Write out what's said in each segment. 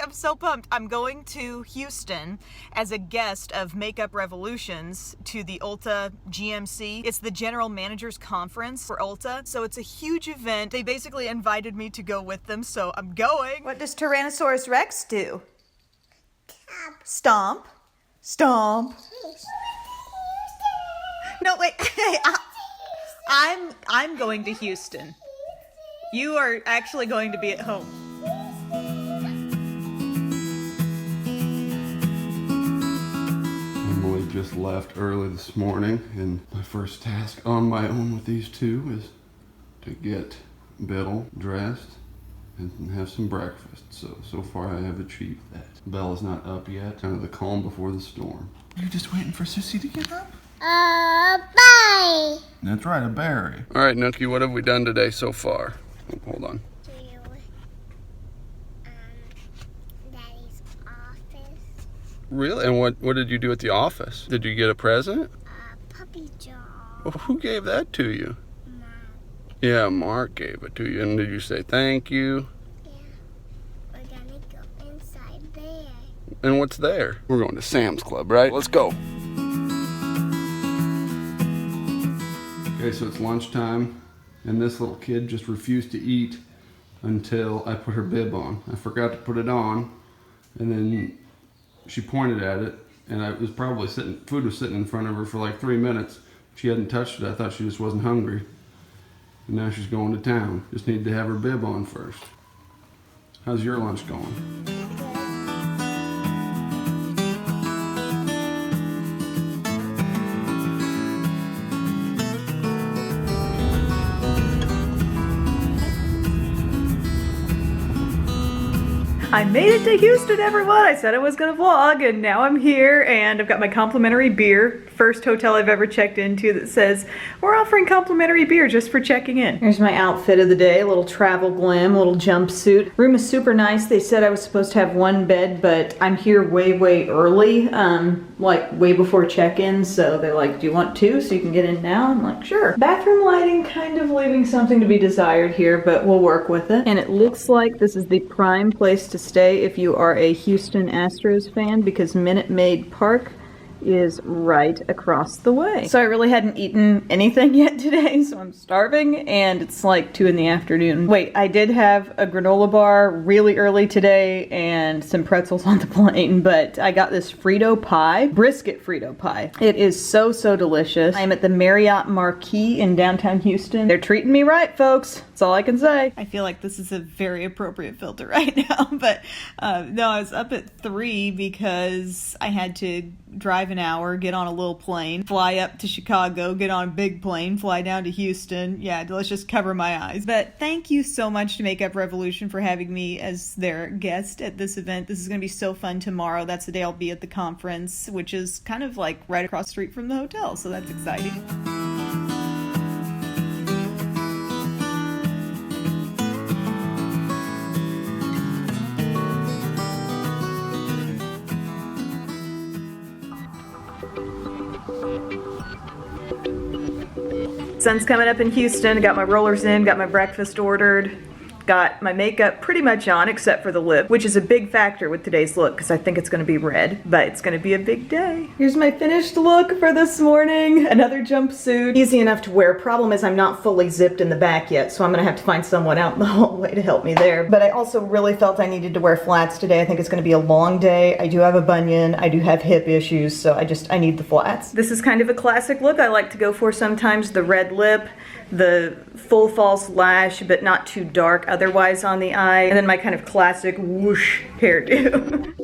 I'm so pumped. I'm going to Houston as a guest of Makeup Revolutions to the Ulta GMC. It's the General Managers Conference for Ulta, so it's a huge event. They basically invited me to go with them, so I'm going. What does Tyrannosaurus Rex do? Stomp. Stomp. No, wait. I'm going to Houston. You are actually going to be at home. Emily just left early this morning, and my first task on my own with these two is to get Belle dressed and have some breakfast. So far I have achieved that. Belle is not up yet, kind of the calm before the storm. You're just waiting for Sissy to get up? Bye. That's right, a berry. All right, Nookie, what have we done today so far? Oh, hold on. Daddy's office. Really? And what did you do at the office? Did you get a present? Puppy jaw. Well, who gave that to you? Marc. Yeah, Marc gave it to you. And did you say thank you? Yeah. We're gonna go inside there. And what's there? We're going to Sam's Club, right? Let's go. Okay, so it's lunchtime, and this little kid just refused to eat until I put her bib on. I forgot to put it on, and then she pointed at it, and food was sitting in front of her for like 3 minutes. She hadn't touched it. I thought she just wasn't hungry. And now she's going to town. Just need to have her bib on first. How's your lunch going? I made it to Houston, everyone. I said I was gonna vlog, and now I'm here, and I've got my complimentary beer. First hotel I've ever checked into that says, we're offering complimentary beer just for checking in. Here's my outfit of the day, a little travel glam, a little jumpsuit. Room is super nice. They said I was supposed to have one bed, but I'm here way early, like way before check-in, so they're like, do you want two so you can get in now? I'm like, sure. Bathroom lighting kind of leaving something to be desired here, but we'll work with it. And it looks like this is the prime place to stay if you are a Houston Astros fan, because Minute Maid Park is right across the way. So I really hadn't eaten anything yet today, so I'm starving, and it's like 2 in the afternoon. Wait, I did have a granola bar really early today and some pretzels on the plane, but I got this Frito pie, brisket Frito pie. It is so delicious. I'm at the Marriott Marquis in downtown Houston. They're treating me right, folks. That's all I can say. I feel like this is a very appropriate filter right now, but no, I was up at 3 because I had to drive an hour, get on a little plane, fly up to Chicago, get on a big plane, fly down to Houston. Yeah, let's just cover my eyes. But thank you so much to Makeup Revolution for having me as their guest at this event. This is going to be so fun tomorrow. That's the day I'll be at the conference, which is kind of like right across the street from the hotel, so that's exciting. Sun's coming up in Houston. Got my rollers in, got my breakfast ordered, got my makeup pretty much on except for the lip, which is a big factor with today's look because I think it's going to be red, but it's going to be a big day. Here's my finished look for this morning. Another jumpsuit. Easy enough to wear. Problem is I'm not fully zipped in the back yet, so I'm going to have to find someone out in the hallway to help me there. But I also really felt I needed to wear flats today. I think it's going to be a long day. I do have a bunion. I do have hip issues, so I need the flats. This is kind of a classic look I like to go for sometimes. The red lip, the full false lash, but not too dark otherwise on the eye, and then my kind of classic whoosh hairdo.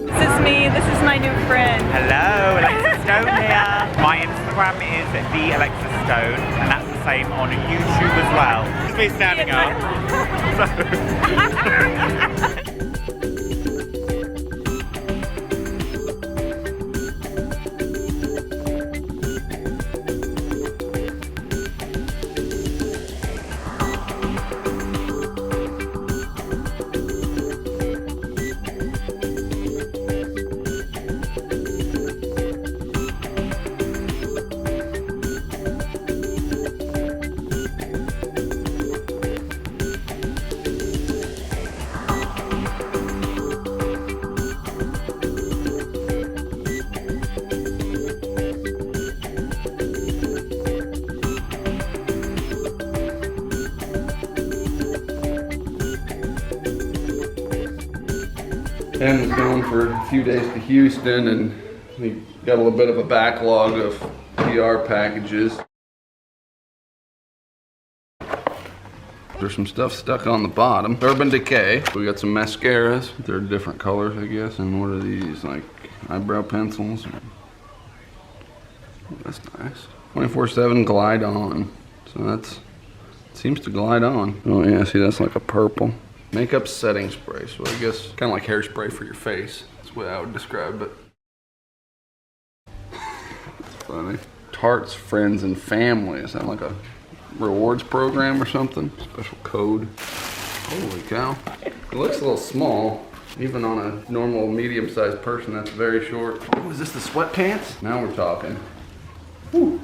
This is me, this is my new friend. Hello, AlexisStone here. My Instagram is TheAlexisStone, and that's the same on YouTube as well. Just me standing up. Ben was going for a few days to Houston, and we got a little bit of a backlog of PR packages. There's some stuff stuck on the bottom. Urban Decay. We got some mascaras. They're different colors, I guess. And what are these? Like eyebrow pencils. Oh, that's nice. 24/7 Glide On. So that's, seems to glide on. Oh yeah, see that's like a purple. Makeup setting spray. So I guess kind of like hairspray for your face. That's the way I would describe it. That's funny. Tarts, Friends, and Family. Is that like a rewards program or something? Special code. Holy cow. It looks a little small. Even on a normal medium-sized person, that's very short. Oh, is this the sweatpants? Now we're talking. Whew.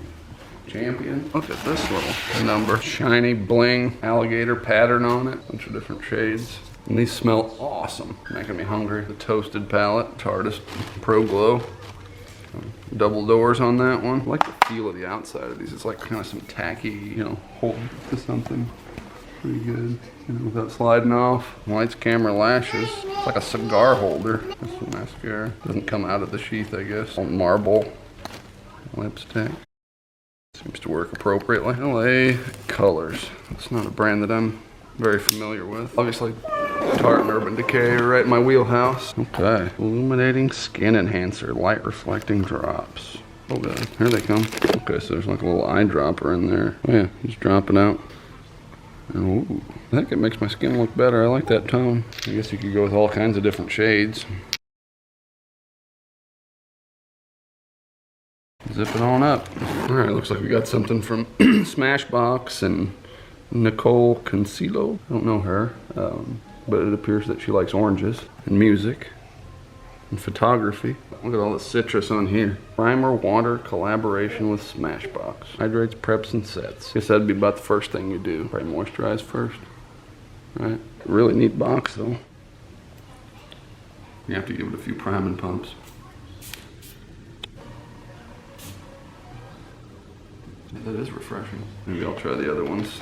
Champion. Look at this little number. Shiny bling alligator pattern on it. Bunch of different shades. And these smell awesome. Making me hungry. The Toasted palette. Artist Pro Glow. Double doors on that one. I like the feel of the outside of these. It's like kind of some tacky, you know, hold to something. Pretty good. You know, without sliding off. Lights, camera, lashes. It's like a cigar holder. That's some mascara. Doesn't come out of the sheath, I guess. Marble lipstick. Seems to work appropriately. LA Colors. It's not a brand that I'm very familiar with. Obviously, Tarte and Urban Decay are right in my wheelhouse. Okay. Illuminating Skin Enhancer. Light Reflecting Drops. Oh god, here they come. Okay, so there's like a little eyedropper in there. Oh yeah, just drop it out. Ooh, I think it makes my skin look better. I like that tone. I guess you could go with all kinds of different shades. Zip it on up. Alright, looks like we got something from Smashbox and Nicole Concillo. I don't know her, but it appears that she likes oranges and music and photography. Look at all the citrus on here. Primer water collaboration with Smashbox. Hydrates, preps, and sets. Guess that'd be about the first thing you do. Probably moisturize first. Right? Really neat box though. You have to give it a few priming pumps. That is refreshing. Maybe I'll try the other ones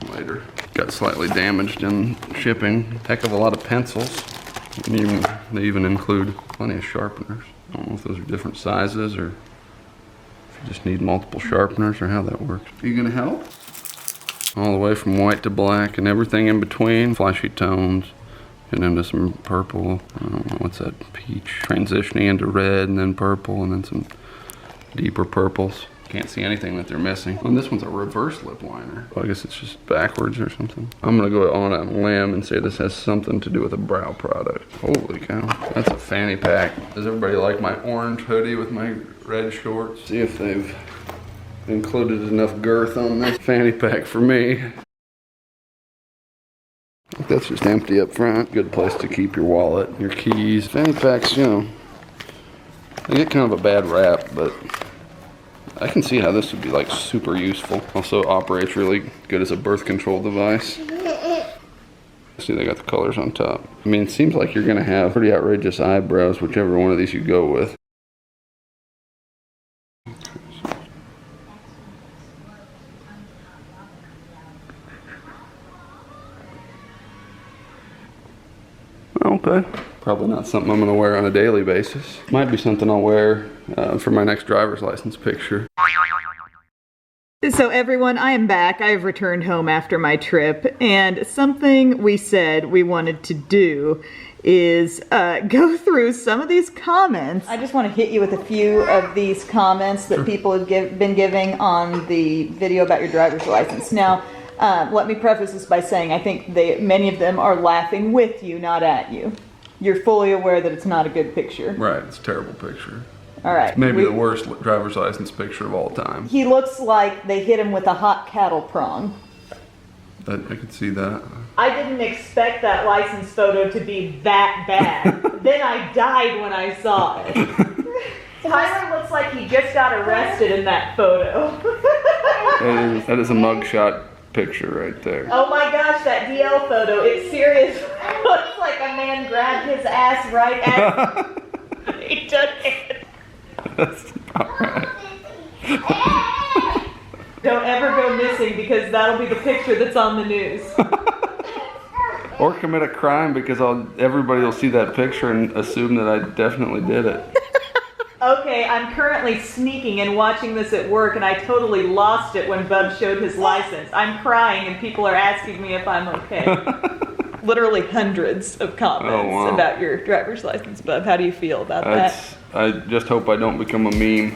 later. Got slightly damaged in shipping. Heck of a lot of pencils. And they even include plenty of sharpeners. I don't know if those are different sizes or if you just need multiple sharpeners or how that works. Are you gonna help? All the way from white to black and everything in between. Flashy tones. And into some purple. I don't know, what's that? Peach. Transitioning into red and then purple and then some deeper purples. Can't see anything that they're missing. And this one's a reverse lip liner. Well, I guess it's just backwards or something. I'm gonna go on a limb and say this has something to do with a brow product. Holy cow, that's a fanny pack. Does everybody like my orange hoodie with my red shorts? See if they've included enough girth on this fanny pack for me. That's just empty up front. Good place to keep your wallet, your keys. Fanny packs, you know, they get kind of a bad rap, but I can see how this would be like super useful. Also operates really good as a birth control device. See, they got the colors on top. I mean, it seems like you're gonna have pretty outrageous eyebrows, whichever one of these you go with. Okay. Probably not something I'm gonna wear on a daily basis. Might be something I'll wear for my next driver's license picture. So everyone, I am back. I have returned home after my trip, and something we said we wanted to do is go through some of these comments. I just want to hit you with a few of these comments that people have been giving on the video about your driver's license. Now, let me preface this by saying I think many of them are laughing with you, not at you. You're fully aware that it's not a good picture. Right, it's a terrible picture. All right. It's maybe the worst driver's license picture of all time. He looks like they hit him with a hot cattle prong. I could see that. I didn't expect that license photo to be that bad. Then I died when I saw it. Tyler looks like he just got arrested in that photo. That is a mugshot picture right there. Oh my gosh, that DL photo, it seriously looks like a man grabbed his ass right as he took it. That's not right. Don't ever go missing because that'll be the picture that's on the news. Or commit a crime because everybody will see that picture and assume that I definitely did it. Okay, I'm currently sneaking and watching this at work, and I totally lost it when Bub showed his license. I'm crying, and people are asking me if I'm okay. Literally hundreds of comments about your driver's license, Bub. How do you feel about that? I just hope I don't become a meme.